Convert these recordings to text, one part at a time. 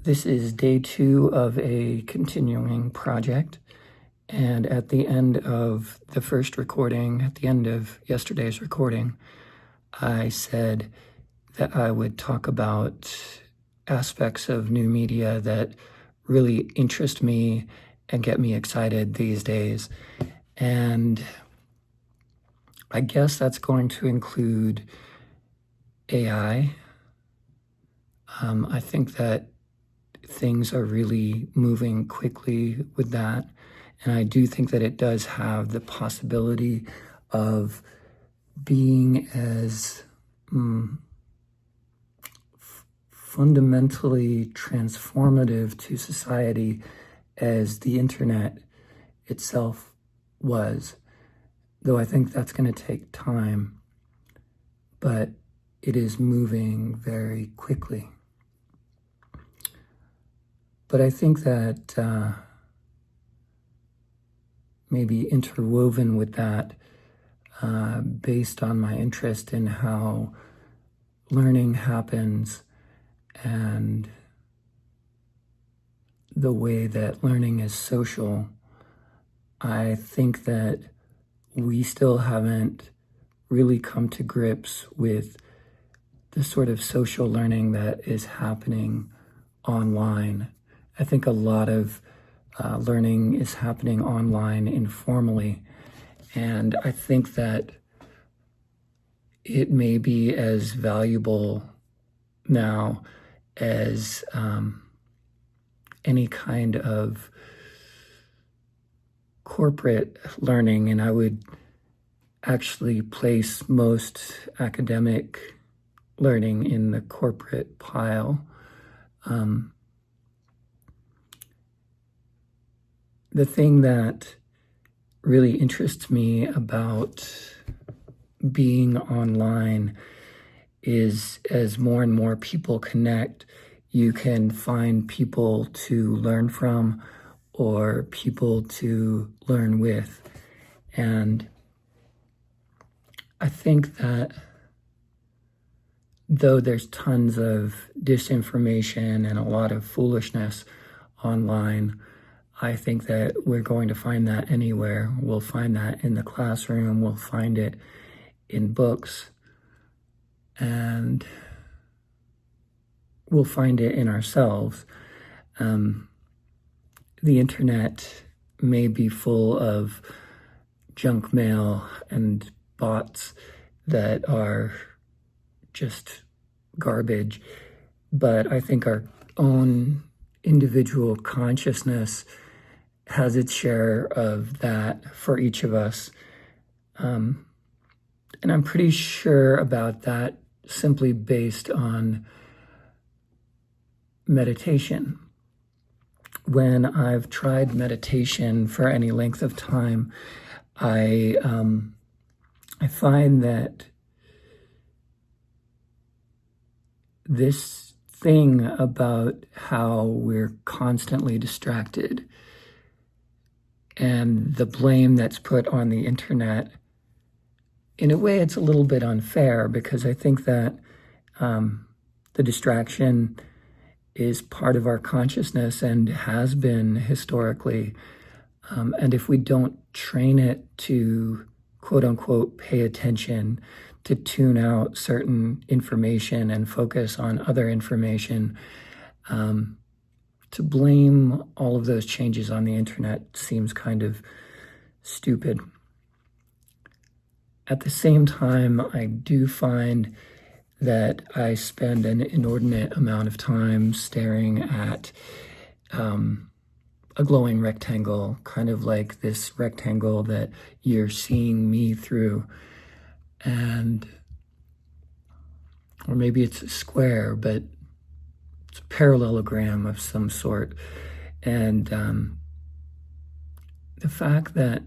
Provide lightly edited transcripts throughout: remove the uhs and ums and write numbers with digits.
This is day 2 of a continuing project, and at the end of the first recording, at the end of yesterday's recording, I said that I would talk about aspects of new media that really interest me and get me excited these days. And I guess that's going to include AI. I think that things are really moving quickly with that. And I do think that it does have the possibility of being as fundamentally transformative to society as the internet itself was. Though I think that's going to take time, but it is moving very quickly. But I think that maybe interwoven with that, based on my interest in how learning happens and the way that learning is social, I think that we still haven't really come to grips with the sort of social learning that is happening online. I think a lot of learning is happening online informally, and I think that it may be as valuable now as any kind of corporate learning, and I would actually place most academic learning in the corporate pile. The thing that really interests me about being online is as more and more people connect, you can find people to learn from or people to learn with. And I think that though there's tons of disinformation and a lot of foolishness online, I think that we're going to find that anywhere. We'll find that in the classroom, we'll find it in books, and we'll find it in ourselves. The internet may be full of junk mail and bots that are just garbage, but I think our own individual consciousness has its share of that for each of us. And I'm pretty sure about that simply based on meditation. When I've tried meditation for any length of time, I find that this thing about how we're constantly distracted and the blame that's put on the internet, in a way it's a little bit unfair, because I think that the distraction is part of our consciousness and has been historically. And if we don't train it to, quote unquote, pay attention, to tune out certain information and focus on other information, to blame all of those changes on the internet seems kind of stupid. At the same time, I do find that I spend an inordinate amount of time staring at a glowing rectangle, kind of like this rectangle that you're seeing me through. Or maybe it's a square, but it's a parallelogram of some sort. And the fact that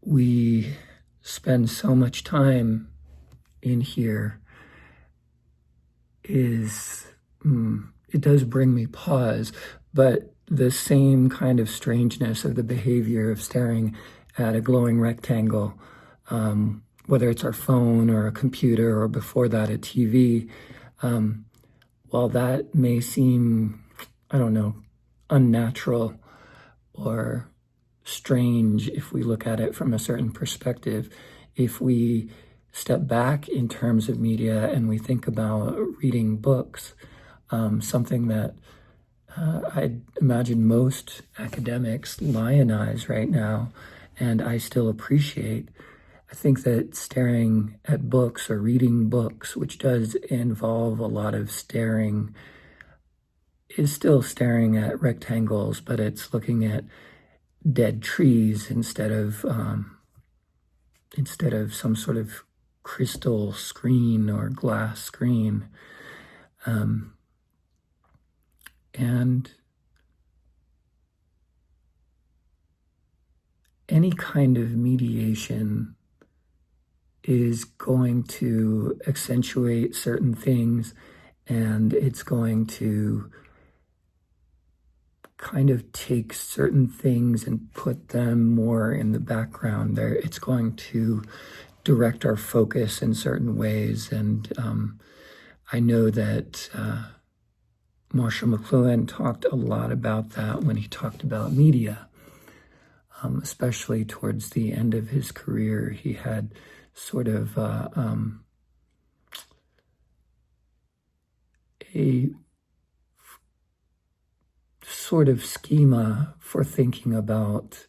we spend so much time in here is, it does bring me pause, but the same kind of strangeness of the behavior of staring at a glowing rectangle, whether it's our phone or a computer or before that a TV, while that may seem, I don't know, unnatural or strange if we look at it from a certain perspective, if we step back in terms of media and we think about reading books, something that I imagine most academics lionize right now, and I still appreciate. I think that staring at books or reading books, which does involve a lot of staring, is still staring at rectangles, but it's looking at dead trees instead of some sort of crystal screen or glass screen. And any kind of mediation is going to accentuate certain things, and it's going to kind of take certain things and put them more in the background. It's going to direct our focus in certain ways. And I know that Marshall McLuhan talked a lot about that when he talked about media, especially towards the end of his career. He had sort of a sort of schema for thinking about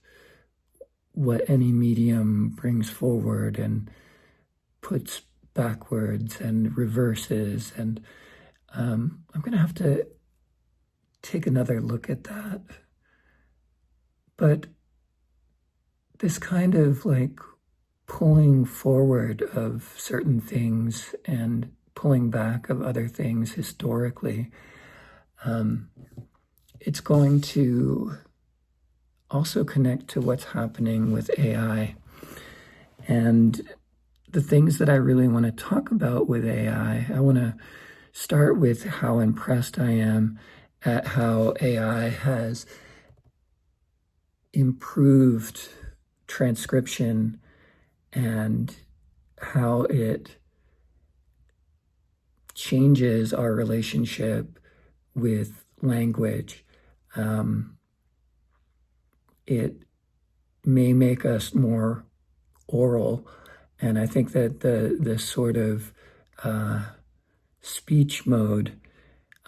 what any medium brings forward and puts backwards and reverses. And I'm going to have to take another look at that. But this kind of like pulling forward of certain things and pulling back of other things historically, it's going to also connect to what's happening with AI. And the things that I really want to talk about with AI, I want to start with how impressed I am at how AI has improved transcription and how it changes our relationship with language. It may make us more oral, and I think that the sort of speech mode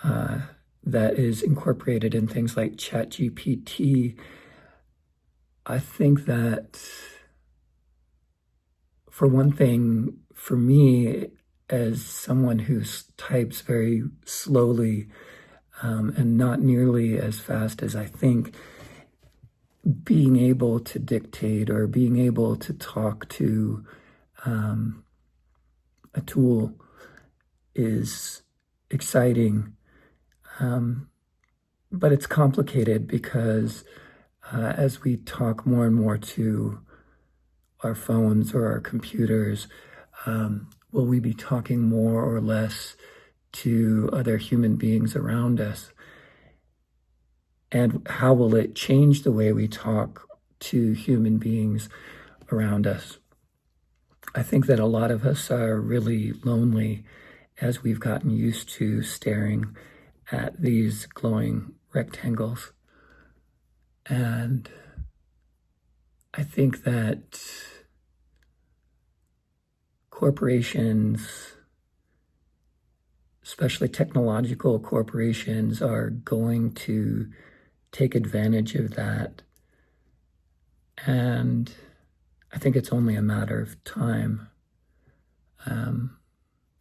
that is incorporated in things like ChatGPT, I think that, for one thing, for me, as someone who types very slowly and not nearly as fast as I think, being able to dictate or being able to talk to a tool is exciting, but it's complicated because as we talk more and more to our phones or our computers, will we be talking more or less to other human beings around us? And how will it change the way we talk to human beings around us? I think that a lot of us are really lonely as we've gotten used to staring at these glowing rectangles. And I think that corporations, especially technological corporations, are going to take advantage of that. And I think it's only a matter of time.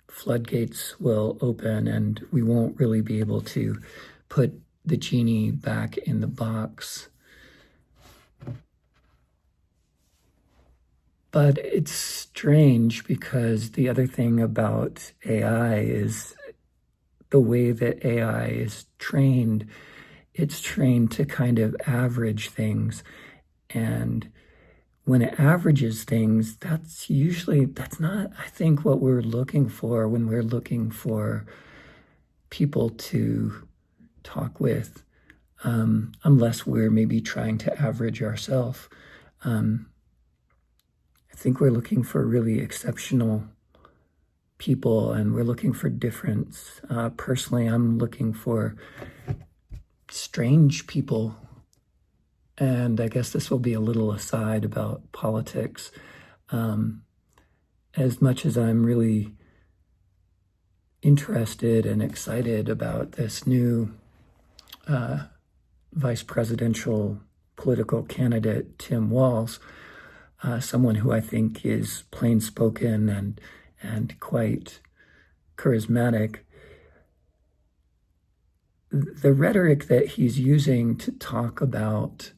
Floodgates will open and we won't really be able to put the genie back in the box. But it's strange because the other thing about AI is the way that AI is trained. It's trained to kind of average things. And when it averages things, that's not, I think, what we're looking for when we're looking for people to talk with, unless we're maybe trying to average ourselves. I think we're looking for really exceptional people, and we're looking for difference. Personally, I'm looking for strange people. And I guess this will be a little aside about politics. As much as I'm really interested and excited about this new vice presidential political candidate, Tim Walz, someone who I think is plain-spoken and quite charismatic, the rhetoric that he's using to talk about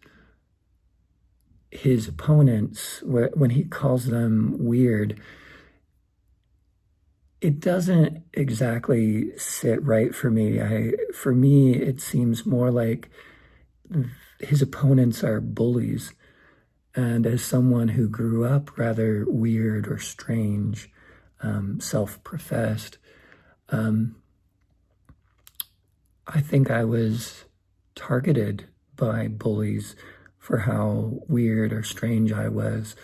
his opponents, when he calls them weird, it doesn't exactly sit right for me. For me, it seems more like his opponents are bullies. And as someone who grew up rather weird or strange, self-professed, I think I was targeted by bullies for how weird or strange I was,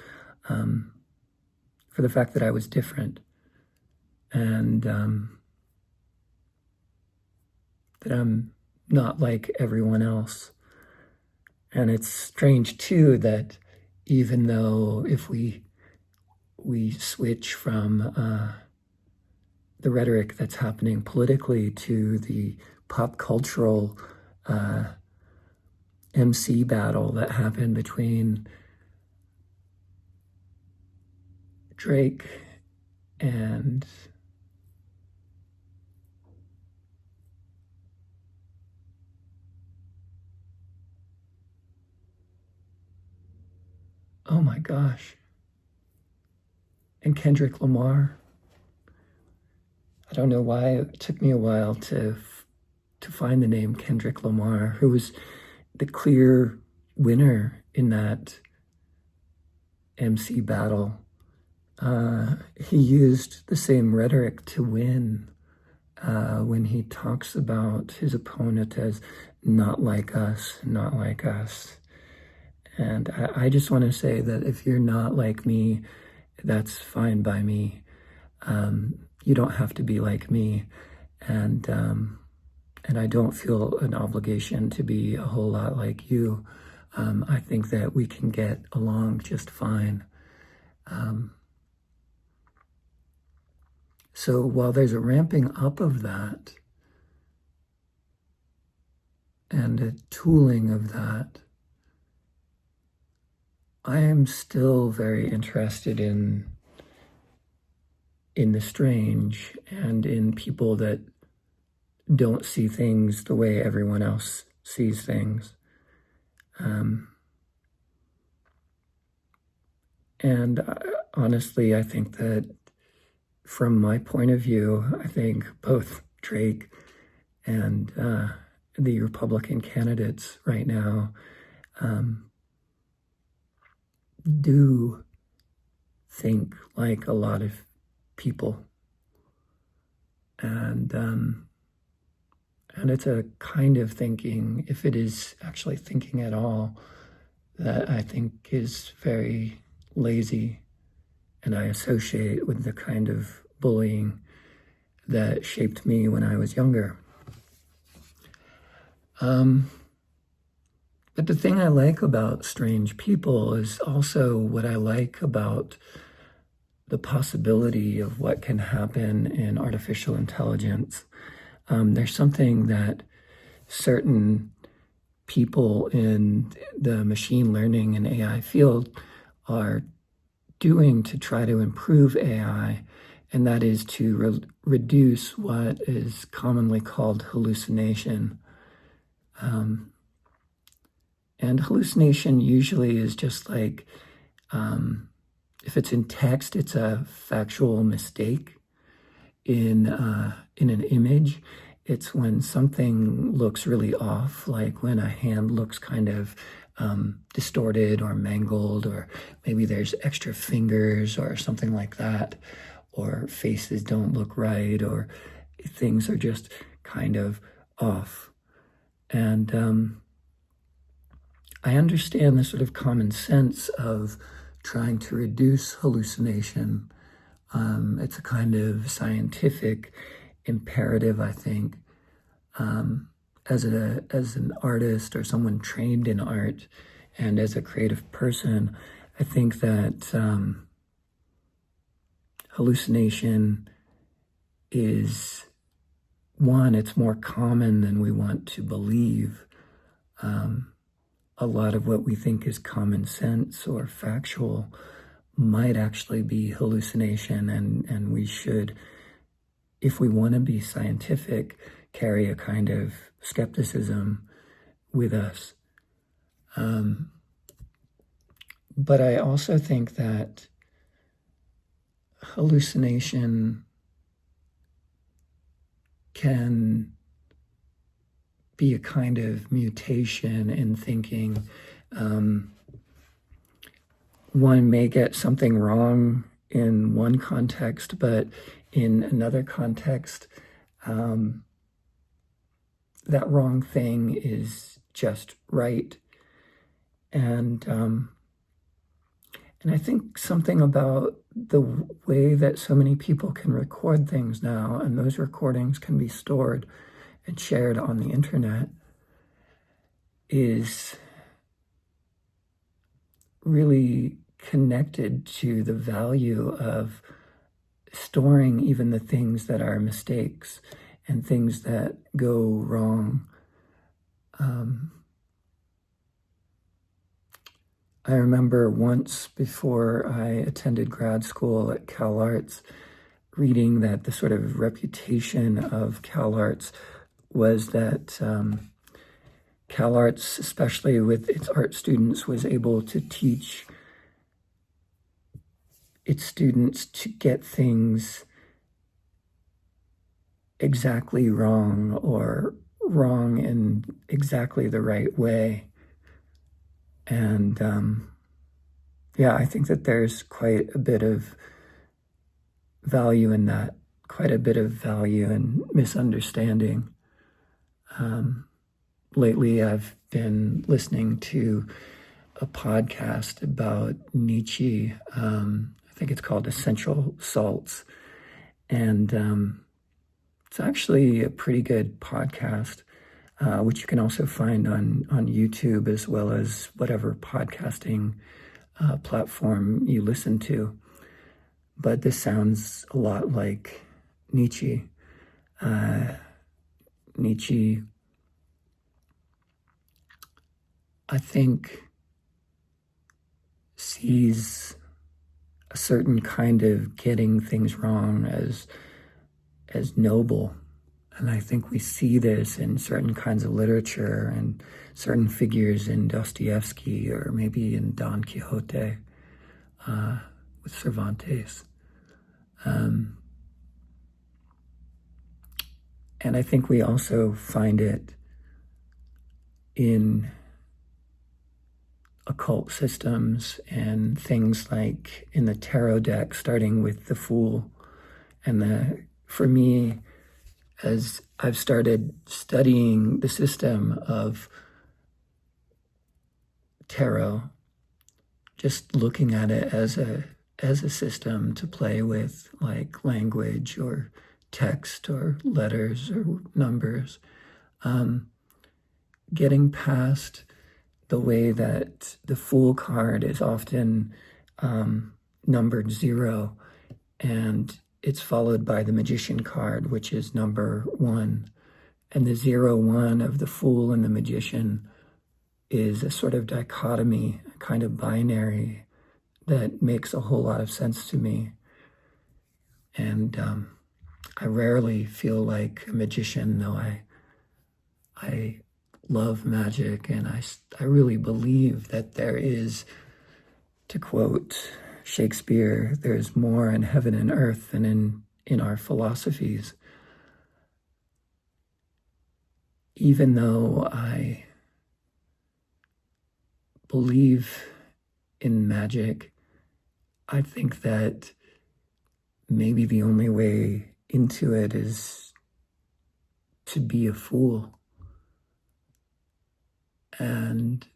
for the fact that I was different, and that I'm not like everyone else. And it's strange too that even though if we switch from the rhetoric that's happening politically to the pop cultural MC battle that happened between Drake and oh my gosh, and Kendrick Lamar. I don't know why it took me a while to find the name Kendrick Lamar, who was the clear winner in that MC battle. He used the same rhetoric to win when he talks about his opponent as not like us, not like us. And I just want to say that if you're not like me, that's fine by me. You don't have to be like me. And I don't feel an obligation to be a whole lot like you. I think that we can get along just fine. So while there's a ramping up of that and a tooling of that, I am still very interested in the strange and in people that don't see things the way everyone else sees things. And honestly, I think that from my point of view, I think both Drake and the Republican candidates right now do think like a lot of people. And it's a kind of thinking, if it is actually thinking at all, that I think is very lazy, and I associate with the kind of bullying that shaped me when I was younger. But the thing I like about strange people is also what I like about the possibility of what can happen in artificial intelligence. There's something that certain people in the machine learning and AI field are doing to try to improve AI, and that is to reduce what is commonly called hallucination. And hallucination usually is just like, if it's in text, it's a factual mistake. In an image, it's when something looks really off, like when a hand looks kind of distorted or mangled, or maybe there's extra fingers or something like that, or faces don't look right, or things are just kind of off. And I understand the sort of common sense of trying to reduce hallucination, It's a kind of scientific imperative, I think, as an artist or someone trained in art, and as a creative person. I think that hallucination is one. It's more common than we want to believe. A lot of what we think is common sense or factual might actually be hallucination, and we should, if we want to be scientific, carry a kind of skepticism with us. But I also think that hallucination can be a kind of mutation in thinking. One may get something wrong in one context, but in another context, that wrong thing is just right. And I think something about the way that so many people can record things now, and those recordings can be stored and shared on the internet, is really connected to the value of storing even the things that are mistakes and things that go wrong. I remember once, before I attended grad school at CalArts, reading that the sort of reputation of CalArts was that CalArts, especially with its art students, was able to teach its students to get things exactly wrong, or wrong in exactly the right way. And yeah, I think that there's quite a bit of value in that, quite a bit of value in misunderstanding. Lately, I've been listening to a podcast about Nietzsche. I think it's called Essential Salts. And it's actually a pretty good podcast, which you can also find on YouTube, as well as whatever podcasting platform you listen to. But this sounds a lot like Nietzsche. Nietzsche, I think, sees a certain kind of getting things wrong as noble. And I think we see this in certain kinds of literature and certain figures in Dostoevsky, or maybe in Don Quixote with Cervantes. And I think we also find it in occult systems and things like in the tarot deck, starting with the Fool. And for me, as I've started studying the system of tarot, just looking at it as a system to play with, like language or text or letters or numbers, getting past the way that the Fool card is often numbered 0, and it's followed by the Magician card, which is number 1. And the 0-1 of the Fool and the Magician is a sort of dichotomy, a kind of binary that makes a whole lot of sense to me. And I rarely feel like a magician, though I love magic, and I really believe that there is, to quote Shakespeare, there's more in heaven and earth than in our philosophies. Even though I believe in magic, I think that maybe the only way into it is to be a fool, and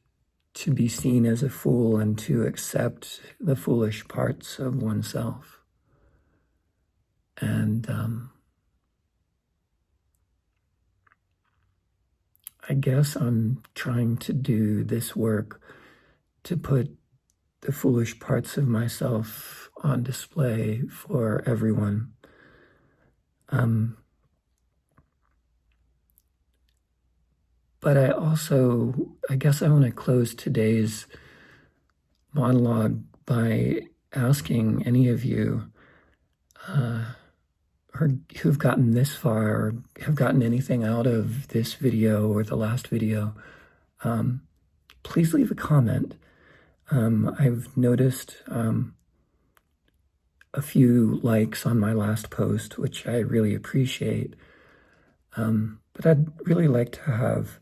to be seen as a fool, and to accept the foolish parts of oneself. And I guess I'm trying to do this work to put the foolish parts of myself on display for everyone. But I guess I want to close today's monologue by asking any of you who've gotten this far or have gotten anything out of this video or the last video, please leave a comment. I've noticed a few likes on my last post, which I really appreciate. But I'd really like to have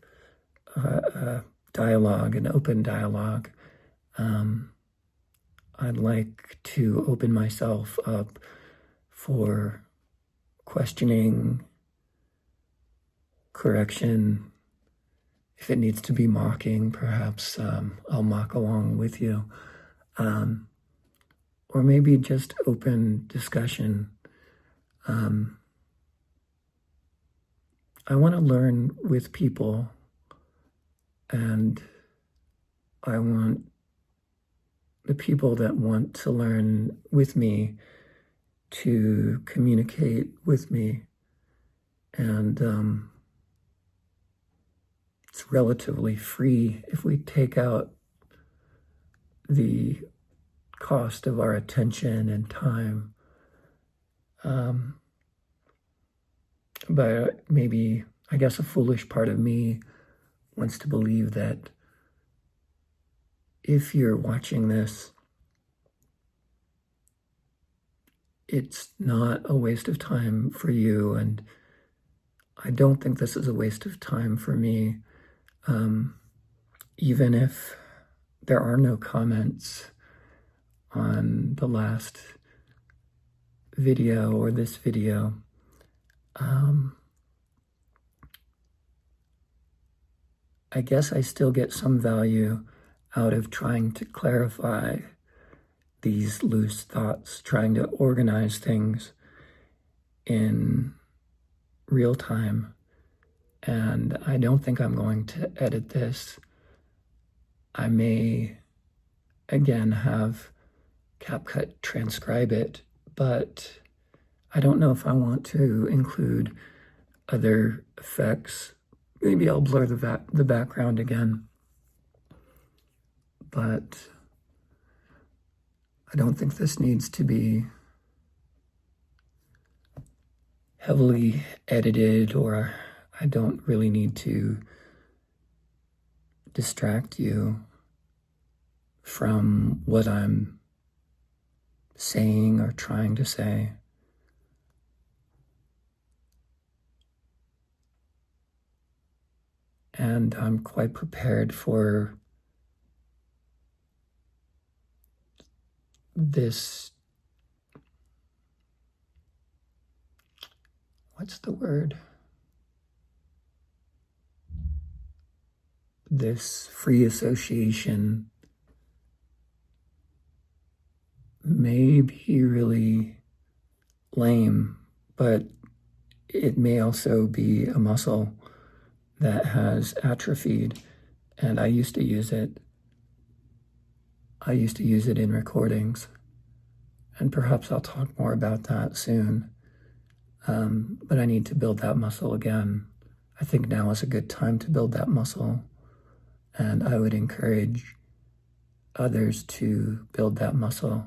a dialogue, an open dialogue. I'd like to open myself up for questioning, correction. If it needs to be mocking, perhaps I'll mock along with you. Or maybe just open discussion. I want to learn with people, and I want the people that want to learn with me to communicate with me. And it's relatively free if we take out the cost of our attention and time. But maybe, I guess, a foolish part of me wants to believe that if you're watching this, it's not a waste of time for you. And I don't think this is a waste of time for me. Even if there are no comments on the last video or this video, I guess I still get some value out of trying to clarify these loose thoughts, trying to organize things in real time. And I don't think I'm going to edit this. I may, again, have CapCut transcribe it, but I don't know if I want to include other effects. Maybe I'll blur the background again, but I don't think this needs to be heavily edited, or I don't really need to distract you from what I'm saying or trying to say. And I'm quite prepared for this, what's the word? This free association may be really lame, but it may also be a muscle that has atrophied, and I used to use it. I used to use it in recordings, and perhaps I'll talk more about that soon. But I need to build that muscle again. I think now is a good time to build that muscle, and I would encourage others to build that muscle.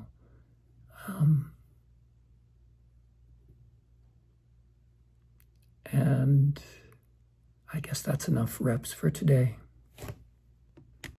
And I guess that's enough reps for today.